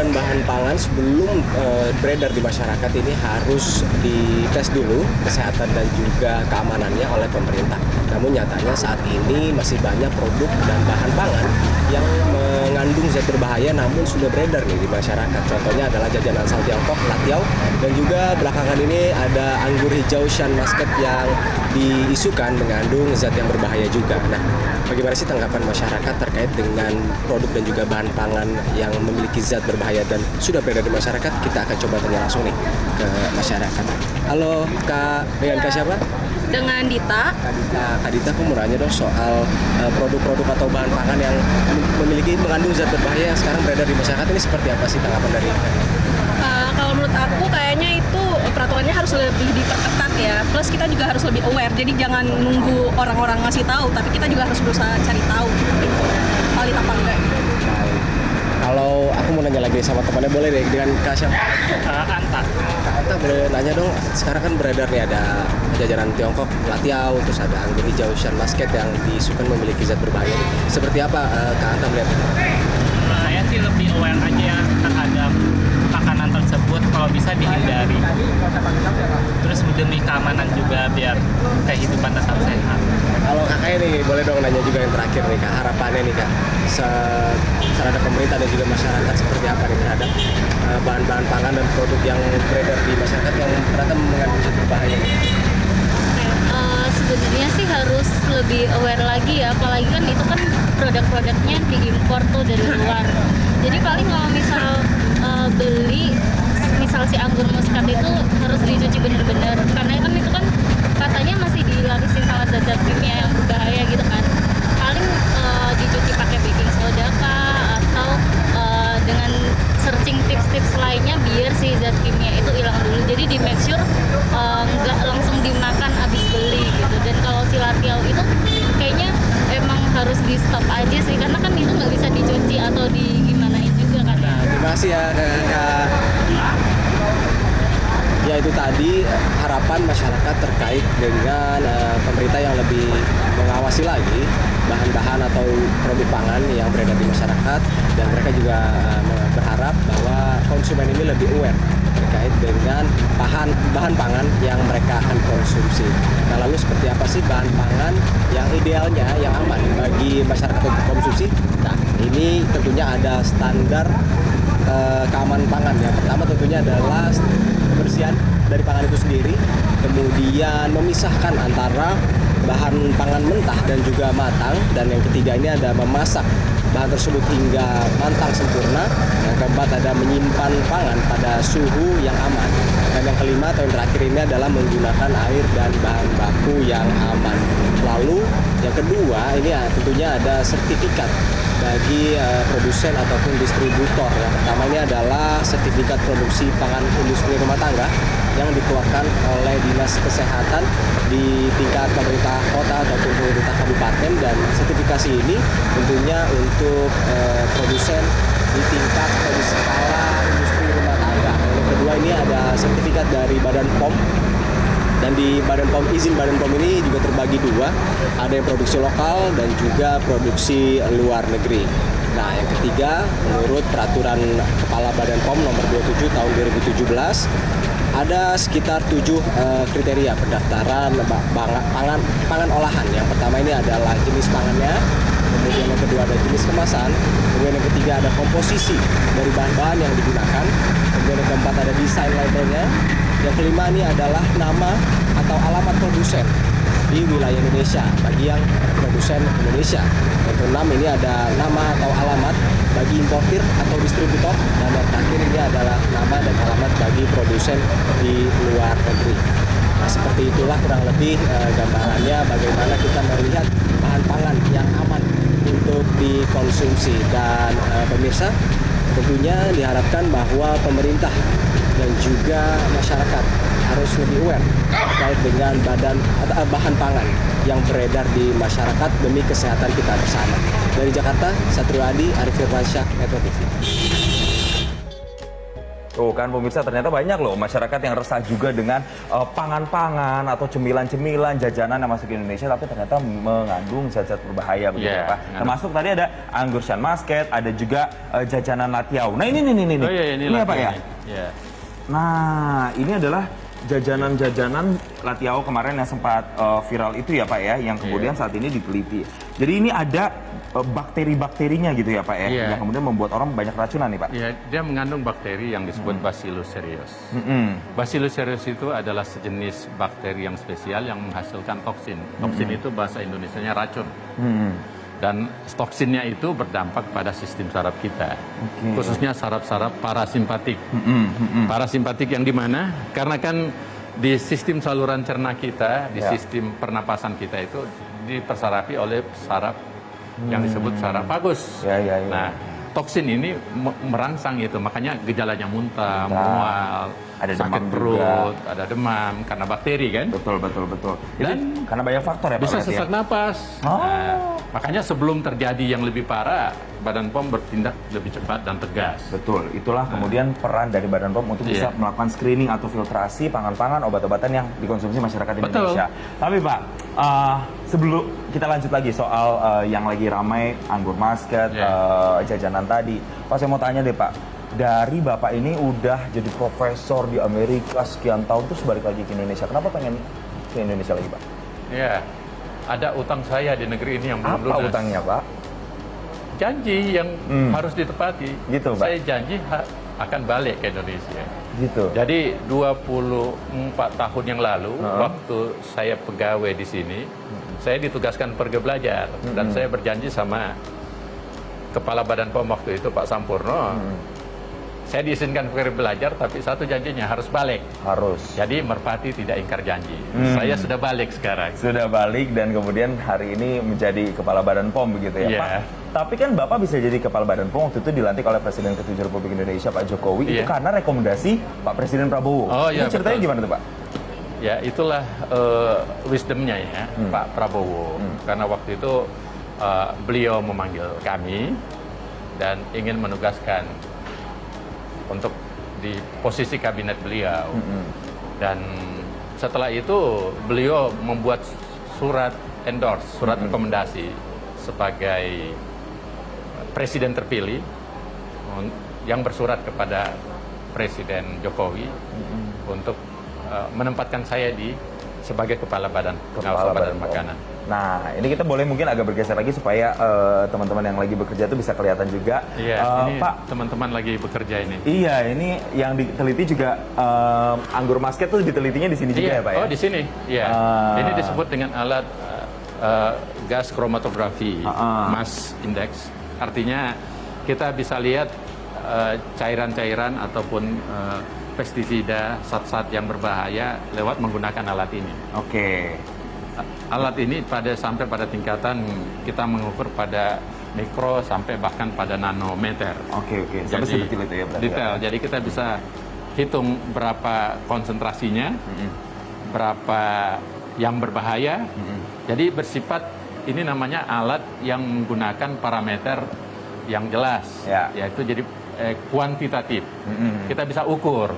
dan bahan pangan sebelum beredar di masyarakat ini harus dites dulu kesehatan dan juga keamanannya oleh pemerintah. Namun nyatanya saat ini masih banyak produk dan bahan pangan yang mengandung zat berbahaya namun sudah beredar nih di masyarakat. Contohnya adalah jajanan asal Tiongkok, latiao, dan juga belakangan ini ada anggur hijau Shan Muscat yang diisukan mengandung zat yang berbahaya juga. Nah, bagaimana sih tanggapan masyarakat terkait dengan produk dan juga bahan pangan yang memiliki zat berbahaya dan sudah beredar di masyarakat? Kita akan coba tanya langsung nih ke masyarakat. Halo Kak, dengan Kak siapa? Dengan Dita. Kak Dita, aku mau nanya dong soal produk-produk atau bahan pangan yang mengandung zat berbahaya yang sekarang beredar di masyarakat ini seperti apa sih tanggapan dari Kak? Kalau menurut aku kayaknya itu peraturannya harus lebih diperketat ya. Plus kita juga harus lebih aware. Jadi jangan nunggu orang-orang ngasih tahu, tapi kita juga harus berusaha cari tahu gitu. Valid apa enggak? Kalau aku mau nanya lagi sama temannya, boleh deh dengan Kak siapa? Anta. Kak Anta, boleh nanya dong. Sekarang kan beredar nih ada jajanan Tiongkok, latiao, terus ada anggur hijau Shan Muscat yang diisukan memiliki zat berbahaya. Seperti apa Kak Anta melihat? Saya sih lebih aware aja ya terhadap makanan tersebut, kalau bisa dihindari. Terus demi keamanan juga biar kehidupan tetap sehat. Kalau kakaknya nih, boleh dong nanya juga yang terakhir nih Kak, harapannya nih Kak terhadap pemerintah dan juga masyarakat seperti apa nih terhadap bahan-bahan pangan dan produk yang beredar di masyarakat yang ternyata mengandung zat berbahaya nih. Sebenarnya sih harus lebih aware lagi ya, apalagi kan itu kan produk-produknya diimpor tuh dari luar. Jadi paling kalau misal beli misal si anggur muskat itu harus dicuci benar-benar, karena kan itu kan katanya masih dilapisin sama zat-zat kimia yang berbahaya gitu kan. Paling dicuci pakai baking soda kah, atau dengan searching tips-tips lainnya biar si zat kimia itu hilang dulu. Jadi di make sure nggak langsung dimakan abis beli gitu. Dan kalau si latiao itu kayaknya emang harus di stop aja sih, karena kan itu nggak bisa dicuci atau digimanain juga kan. Nah, terima kasih ya Kak. Ya itu tadi harapan masyarakat terkait dengan pemerintah yang lebih mengawasi lagi bahan-bahan atau produk pangan yang beredar di masyarakat, dan mereka juga berharap bahwa konsumen ini lebih aware terkait dengan bahan pangan yang mereka akan konsumsi. Nah, lalu seperti apa sih bahan pangan yang idealnya, yang aman bagi masyarakat untuk konsumsi? Nah, ini tentunya ada standar keamanan pangan. Yang pertama tentunya adalah kebersihan dari pangan itu sendiri, kemudian memisahkan antara bahan pangan mentah dan juga matang, dan yang ketiga ini ada memasak bahan tersebut hingga matang sempurna. Yang keempat ada menyimpan pangan pada suhu yang aman, dan yang kelima atau yang terakhir ini adalah menggunakan air dan bahan baku yang aman. Lalu yang kedua ini tentunya ada sertifikat bagi produsen ataupun distributor. Yang pertama ini adalah sertifikat produksi pangan industri rumah tangga yang dikeluarkan oleh Dinas Kesehatan di tingkat pemerintah kota ataupun pemerintah kabupaten, dan sertifikasi ini tentunya untuk produsen di tingkat atau di skala industri rumah tangga. Yang kedua ini ada sertifikat dari Badan POM, dan di izin Badan POM ini juga terbagi dua, ada yang produksi lokal dan juga produksi luar negeri. Nah, yang ketiga, menurut peraturan Kepala Badan POM nomor 27 tahun 2017, ada sekitar 7 kriteria pendaftaran pangan olahan. Yang pertama ini adalah jenis pangannya, kemudian yang kedua ada jenis kemasan, kemudian yang ketiga ada komposisi dari bahan-bahan yang digunakan, kemudian yang keempat ada desain labelnya, yang kelima ini adalah nama atau alamat produsen di wilayah Indonesia bagi yang produsen Indonesia. Yang keenam ini ada nama atau alamat bagi importir atau distributor, dan yang terakhir ini adalah nama dan alamat bagi produsen di luar negeri. Nah, seperti itulah kurang lebih gambarannya bagaimana kita melihat bahan pangan yang aman untuk dikonsumsi. Dan pemirsa, tentunya diharapkan bahwa pemerintah dan juga masyarakat harus lebih aware terkait dengan bahan pangan yang beredar di masyarakat demi kesehatan kita bersama. Dari Jakarta, Satrio Adi, Arif Firmansyah, Metro TV. Tuh kan pemirsa, ternyata banyak loh masyarakat yang resah juga dengan pangan-pangan atau cemilan-cemilan, jajanan yang masuk ke Indonesia tapi ternyata mengandung zat-zat berbahaya begitu Iya, ya Pak. Termasuk tadi ada anggur Sean Muscat, ada juga jajanan latiau. Nah ini. Oh iya, ini ya Pak ya? Iya. Nah, ini adalah jajanan-jajanan latiau kemarin yang sempat viral itu ya Pak ya, yang kemudian saat ini diteliti. Jadi ini ada bakteri-bakterinya gitu ya Pak ya, Iya. yang kemudian membuat orang banyak racunan nih Pak. Iya, dia mengandung bakteri yang disebut Bacillus cereus. Bacillus cereus itu adalah sejenis bakteri yang spesial yang menghasilkan toksin. Toksin itu bahasa Indonesianya racun. Dan toksinnya itu berdampak pada sistem saraf kita, khususnya saraf-saraf parasimpatik. Parasimpatik yang di mana? Karena kan di sistem saluran cerna kita, di sistem pernapasan kita itu dipersarafi oleh saraf yang disebut saraf vagus. Ya. Nah, toksin ini merangsang itu, makanya gejalanya muntah, mual, ada sakit demam perut, juga. ada demam karena bakteri kan. Betul. Dan Jadi, karena banyak faktor ya Pak. Bisa berarti ya? sesak napas. Nah, makanya sebelum terjadi yang lebih parah, Badan POM bertindak lebih cepat dan tegas. Betul, itulah kemudian peran dari Badan POM untuk bisa melakukan screening atau filtrasi pangan-pangan, obat-obatan yang dikonsumsi masyarakat Indonesia. Tapi Pak, sebelum kita lanjut lagi soal yang lagi ramai, anggur Muscat, jajanan tadi. Pak, saya mau tanya deh Pak, dari Bapak ini udah jadi profesor di Amerika sekian tahun, terus balik lagi ke Indonesia. Kenapa pengen ke Indonesia lagi Pak? Ya, ada utang saya di negeri ini yang belum Apa lunas. utangnya Pak? Janji yang harus ditepati. Gitu, Pak. Saya janji akan balik ke Indonesia. Gitu. Jadi 24 tahun yang lalu, waktu saya pegawai di sini, saya ditugaskan pergi belajar. Dan saya berjanji sama Kepala Badan POM waktu itu, Pak Sampurno, saya diizinkan pergi belajar, tapi satu janjinya harus balik. Harus. Jadi merpati tidak ingkar janji. Saya sudah balik sekarang. Sudah balik dan kemudian hari ini menjadi Kepala Badan POM begitu ya Iya. Pak. Tapi kan Bapak bisa jadi Kepala Badan POM waktu itu dilantik oleh Presiden ke-7 Republik Indonesia Pak Jokowi itu Iya. karena rekomendasi Pak Presiden Prabowo. Oh, iya, Ini ceritanya betul. gimana tuh Pak? Ya, itulah wisdomnya ya, Pak Prabowo. Karena waktu itu beliau memanggil kami dan ingin menugaskan untuk di posisi kabinet beliau. Dan setelah itu beliau membuat surat endorse, surat rekomendasi sebagai presiden terpilih yang bersurat kepada Presiden Jokowi untuk menempatkan saya sebagai Kepala Badan Pengawas Obat dan POM. Makanan. Nah, ini kita boleh mungkin agak bergeser lagi supaya teman-teman yang lagi bekerja itu bisa kelihatan juga. Iya, ini Pak, teman-teman lagi bekerja ini. iya ini yang diteliti juga anggur Muscat tuh ditelitinya di sini juga ya Pak ya? Oh, di sini. Iya. Ini disebut dengan alat gas kromatografi, mass index. Artinya kita bisa lihat cairan-cairan ataupun pestisida, zat-zat yang berbahaya lewat menggunakan alat ini. Oke. Alat ini sampai pada tingkatan kita mengukur pada mikro sampai bahkan pada nanometer. Oke. Sampai sedetil itu ya berarti. Detail. Ya? Jadi kita bisa hitung berapa konsentrasinya, berapa yang berbahaya. Jadi bersifat ini namanya alat yang menggunakan parameter yang jelas, yaitu jadi kuantitatif. Kita bisa ukur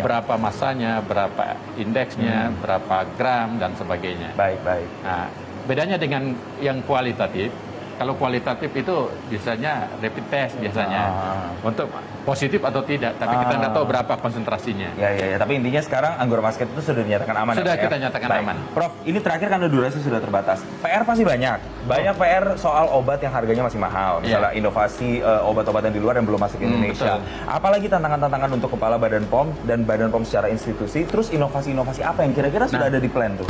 berapa masanya, berapa indeksnya, berapa gram dan sebagainya. Baik. Nah, bedanya dengan yang kualitatif. Kalau kualitatif itu biasanya rapid test biasanya untuk positif atau tidak, tapi kita nggak tahu berapa konsentrasinya. Ya. Tapi intinya sekarang anggur Muscat itu sudah dinyatakan aman. Sudah ya, kita nyatakan aman. Prof, ini terakhir karena durasi sudah terbatas. PR pasti banyak. Banyak PR soal obat yang harganya masih mahal. Misalnya inovasi obat-obatan di luar yang belum masuk ke Indonesia. Apalagi tantangan-tantangan untuk Kepala Badan POM dan Badan POM secara institusi. Terus inovasi-inovasi apa yang kira-kira sudah ada di plan tuh?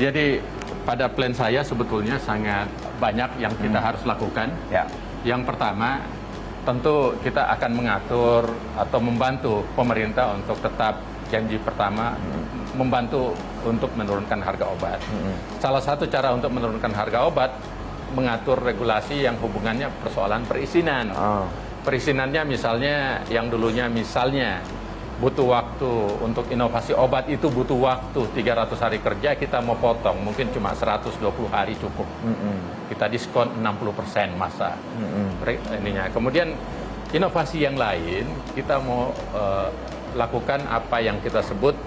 Jadi pada plan saya sebetulnya sangat banyak yang kita harus lakukan. Yang pertama, tentu kita akan mengatur atau membantu pemerintah untuk tetap janji pertama, membantu untuk menurunkan harga obat. Salah satu cara untuk menurunkan harga obat, mengatur regulasi yang hubungannya persoalan perizinan. Perizinannya misalnya, yang dulunya misalnya butuh waktu untuk inovasi obat itu butuh waktu 300 hari kerja, kita mau potong mungkin cuma 120 hari cukup. Kita diskon 60% masa ininya. Kemudian inovasi yang lain, kita mau lakukan apa yang kita sebut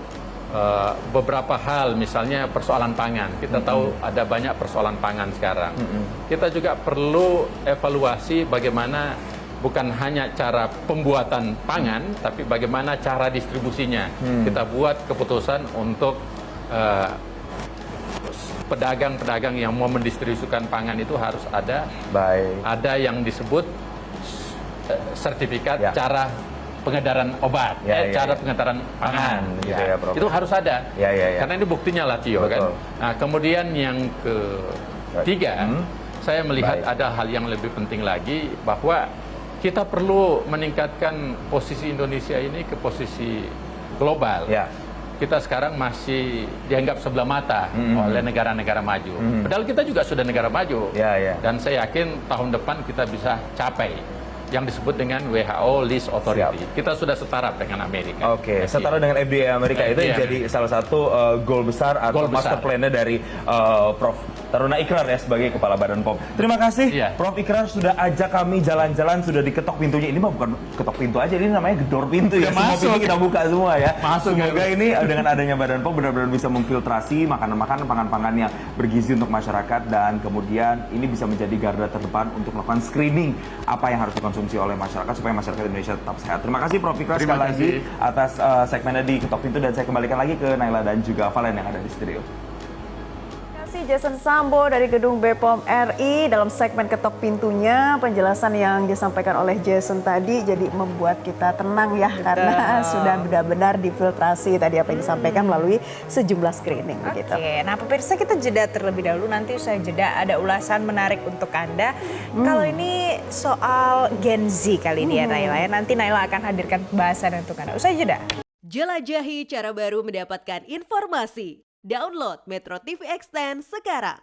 beberapa hal, misalnya persoalan pangan. Kita tahu ada banyak persoalan pangan sekarang. Kita juga perlu evaluasi bagaimana bukan hanya cara pembuatan pangan, tapi bagaimana cara distribusinya. Kita buat keputusan untuk pedagang-pedagang yang mau mendistribusikan pangan itu harus ada yang disebut sertifikat cara pengedaran obat, cara pengedaran pangan, gitu ya, Prof. itu harus ada, karena ini buktinya Latio kan. Nah, kemudian yang ketiga, saya melihat ada hal yang lebih penting lagi, bahwa kita perlu meningkatkan posisi Indonesia ini ke posisi global. Kita sekarang masih dianggap sebelah mata oleh negara-negara maju. Padahal kita juga sudah negara maju. Dan saya yakin tahun depan kita bisa capai yang disebut dengan WHO List Authority. Kita sudah setara dengan Amerika. Setara dengan FDA Amerika. Itu yang jadi salah satu goal besar atau master plan-nya dari Prof. Taruna Ikrar ya sebagai Kepala Badan POM. Terima kasih Prof. Ikrar sudah ajak kami jalan-jalan, sudah diketok pintunya. Ini mah bukan ketok pintu aja, ini namanya gedor pintu ya. Semua pintu kita buka semua ya. Semoga ini dengan adanya Badan POM benar-benar bisa memfiltrasi makanan-makanan, pangan-pangan yang bergizi untuk masyarakat, dan kemudian ini bisa menjadi garda terdepan untuk melakukan screening apa yang harus dikonsumsi oleh masyarakat supaya masyarakat Indonesia tetap sehat. Terima kasih Prof. Ikrar sekali lagi atas segmennya di Ketok Pintu, dan saya kembalikan lagi ke Naila dan juga Valen yang ada di studio. Jason Sambo dari Gedung BPOM RI dalam segmen Ketok Pintunya. Penjelasan yang disampaikan oleh Jason tadi jadi membuat kita tenang ya, karena sudah benar-benar difiltrasi tadi apa yang disampaikan melalui sejumlah screening. Nah pemirsa, kita jeda terlebih dahulu, nanti usai jeda ada ulasan menarik untuk Anda. Kalau ini soal Gen Z kali ini ya Naila ya, nanti Naila akan hadirkan pembahasan untuk Anda. Usai jeda. Jelajahi cara baru mendapatkan informasi. Download Metro TV Extend sekarang.